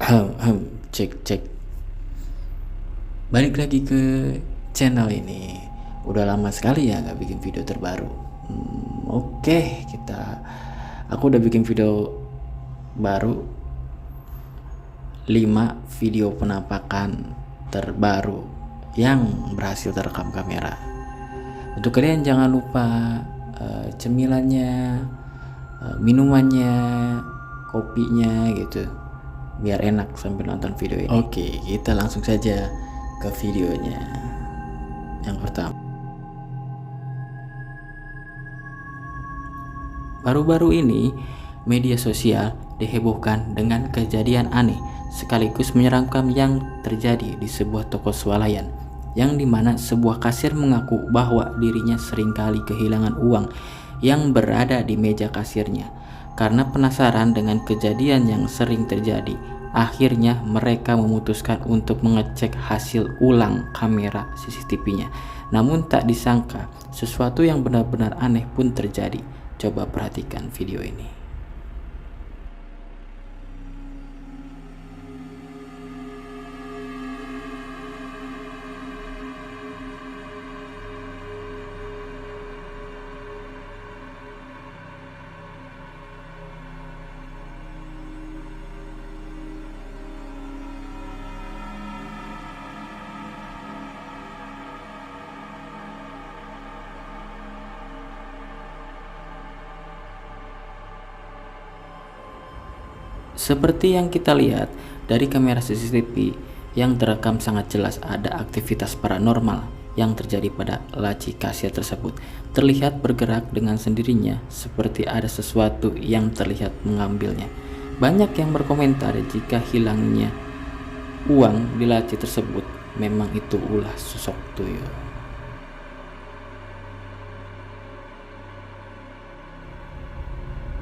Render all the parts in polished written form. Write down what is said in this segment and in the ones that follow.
Cek cek. Balik lagi ke channel ini. Udah lama sekali ya nggak bikin video terbaru. Oke, aku udah bikin video baru 5 video penampakan terbaru yang berhasil terekam kamera. Untuk kalian jangan lupa cemilannya, minumannya, kopinya gitu, biar enak sambil nonton video ini. Oke, kita langsung saja ke videonya. Yang pertama, baru-baru ini media sosial dihebohkan dengan kejadian aneh sekaligus menyeramkan yang terjadi di sebuah toko swalayan, yang dimana sebuah kasir mengaku bahwa dirinya seringkali kehilangan uang yang berada di meja kasirnya. Karena penasaran dengan kejadian yang sering terjadi, akhirnya mereka memutuskan untuk mengecek hasil ulang kamera CCTV-nya. Namun tak disangka, sesuatu yang benar-benar aneh pun terjadi. Coba perhatikan video ini. Seperti yang kita lihat dari kamera CCTV yang terekam sangat jelas, ada aktivitas paranormal yang terjadi pada laci kasir tersebut. Terlihat bergerak dengan sendirinya seperti ada sesuatu yang terlihat mengambilnya. Banyak yang berkomentar jika hilangnya uang di laci tersebut memang itu ulah sosok tuyul.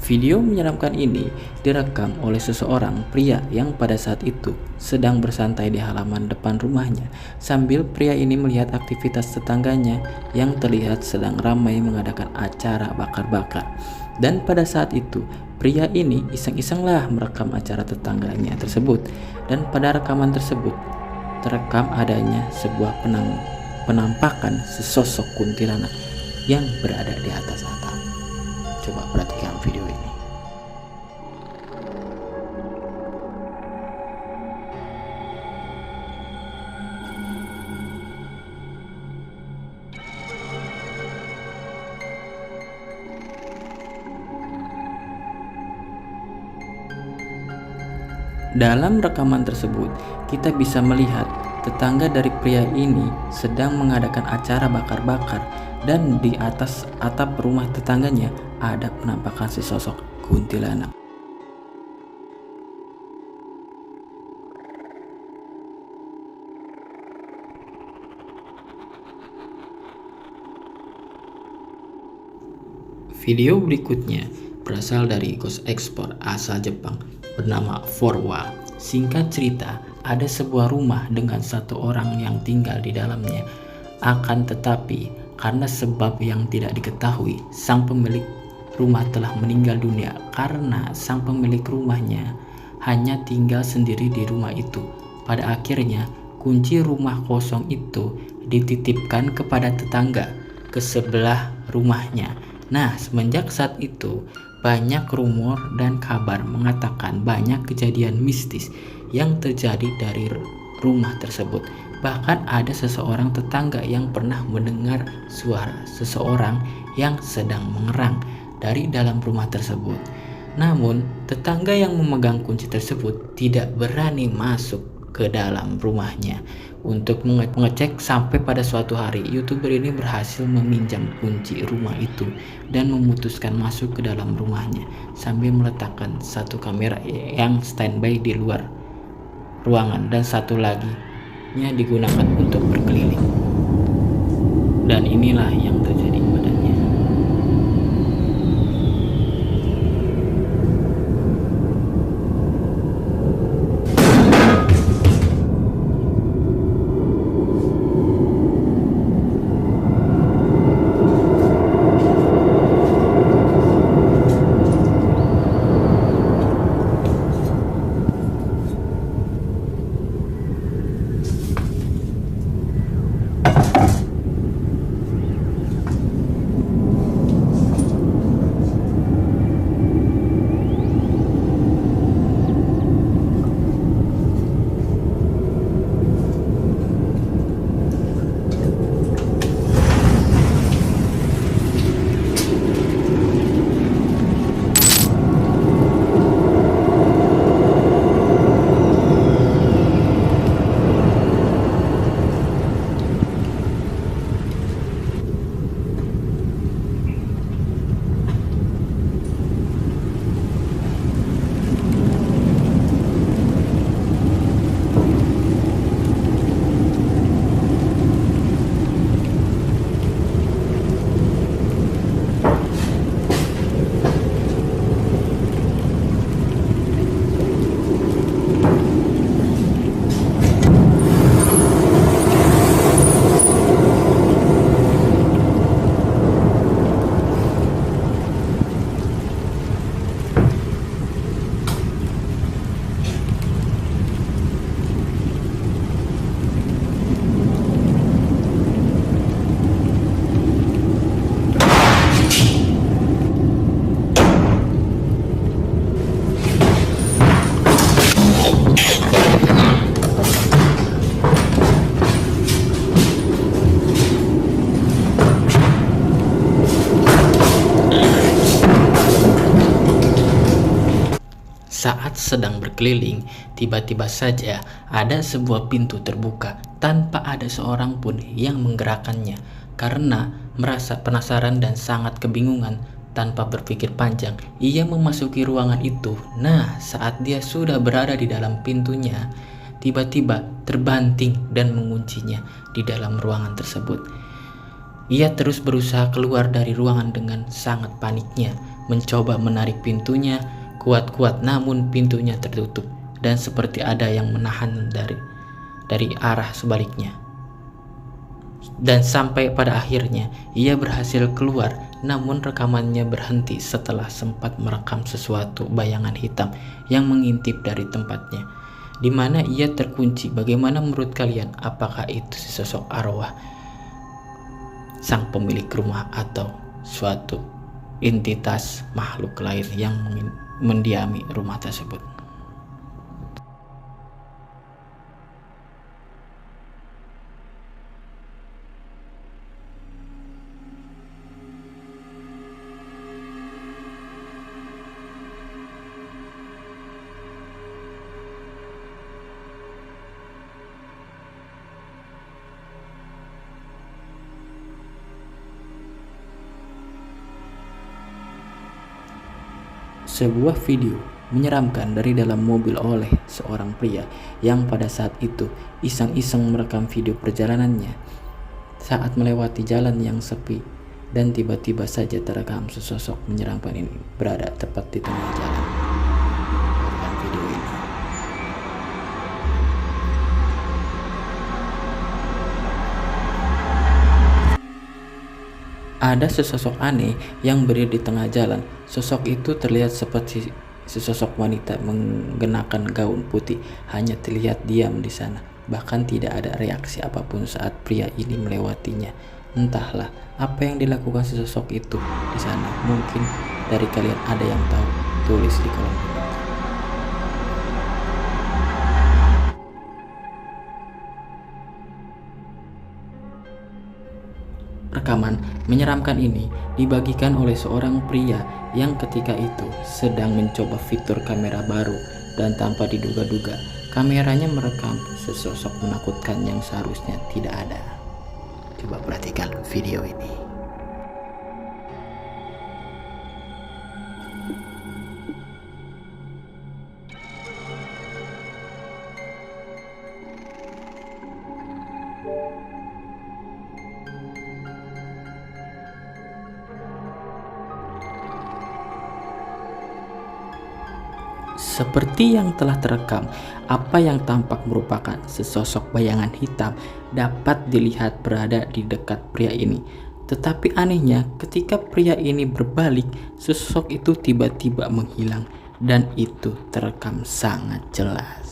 Video menyeramkan ini direkam oleh seseorang pria yang pada saat itu sedang bersantai di halaman depan rumahnya, sambil pria ini melihat aktivitas tetangganya yang terlihat sedang ramai mengadakan acara bakar-bakar. Dan pada saat itu pria ini iseng-isenglah merekam acara tetangganya tersebut, dan pada rekaman tersebut terekam adanya sebuah penampakan sesosok kuntilanak yang berada di atas atap. Coba perhatikan video ini. Dalam rekaman tersebut, kita bisa melihat tetangga dari pria ini sedang mengadakan acara bakar-bakar, dan di atas atap rumah tetangganya ada penampakan sesosok kuntilanak. Video berikutnya berasal dari ghost expert asal Jepang bernama Forwa. Singkat cerita, ada sebuah rumah dengan satu orang yang tinggal di dalamnya. Akan tetapi, karena sebab yang tidak diketahui, sang pemilik rumah telah meninggal dunia karena sang pemilik rumahnya hanya tinggal sendiri di rumah itu. Pada akhirnya, kunci rumah kosong itu dititipkan kepada tetangga ke sebelah rumahnya. Nah, semenjak saat itu, banyak rumor dan kabar mengatakan banyak kejadian mistis yang terjadi dari rumah tersebut. Bahkan ada seseorang tetangga yang pernah mendengar suara seseorang yang sedang mengerang dari dalam rumah tersebut. Namun, tetangga yang memegang kunci tersebut tidak berani masuk ke dalam rumahnya untuk mengecek, sampai pada suatu hari YouTuber ini berhasil meminjam kunci rumah itu dan memutuskan masuk ke dalam rumahnya sambil meletakkan satu kamera yang standby di luar ruangan dan satu lagi digunakan untuk berkeliling. Dan inilah yang terjadi padanya. sedang berkeliling, tiba-tiba saja ada sebuah pintu terbuka tanpa ada seorang pun yang menggerakkannya. Karena merasa penasaran dan sangat kebingungan, tanpa berpikir panjang, ia memasuki ruangan itu. Nah, saat dia sudah berada di dalam pintunya, tiba-tiba terbanting dan menguncinya di dalam ruangan tersebut. Ia terus berusaha keluar dari ruangan dengan sangat paniknya, mencoba menarik pintunya kuat-kuat, namun pintunya tertutup dan seperti ada yang menahan dari arah sebaliknya. Dan sampai pada akhirnya ia berhasil keluar, namun rekamannya berhenti setelah sempat merekam sesuatu bayangan hitam yang mengintip dari tempatnya, di mana ia terkunci. Bagaimana menurut kalian? Apakah itu sesosok arwah sang pemilik rumah atau suatu entitas makhluk lain yang mendiami rumah tersebut? Sebuah video menyeramkan dari dalam mobil oleh seorang pria yang pada saat itu iseng-iseng merekam video perjalanannya saat melewati jalan yang sepi, dan tiba-tiba saja terekam sesosok menyeramkan ini berada tepat di tengah jalan. Dalam video ini ada sesosok aneh yang berdiri di tengah jalan. Sosok itu terlihat seperti sesosok wanita mengenakan gaun putih, hanya terlihat diam di sana. Bahkan tidak ada reaksi apapun saat pria ini melewatinya. Entahlah apa yang dilakukan sesosok itu di sana. Mungkin dari kalian ada yang tahu, tulis di kolom komentar. Rekaman menyeramkan ini dibagikan oleh seorang pria yang ketika itu sedang mencoba fitur kamera baru, dan tanpa diduga-duga kameranya merekam sesosok menakutkan yang seharusnya tidak ada. Coba perhatikan video ini. Seperti yang telah terekam, apa yang tampak merupakan sesosok bayangan hitam dapat dilihat berada di dekat pria ini. Tetapi anehnya, ketika pria ini berbalik, sesosok itu tiba-tiba menghilang, dan itu terekam sangat jelas.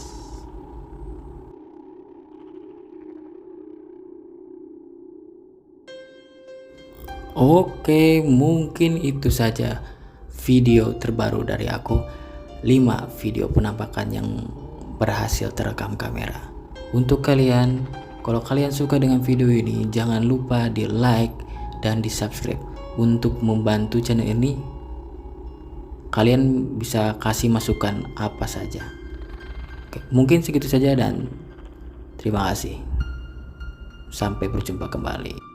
Oke, mungkin itu saja video terbaru dari aku. 5 video penampakan yang berhasil terekam kamera. Untuk kalian, kalau kalian suka dengan video ini, jangan lupa di like dan di subscribe untuk membantu channel ini. Kalian bisa kasih masukan apa saja. Oke, mungkin segitu saja dan terima kasih. Sampai berjumpa kembali.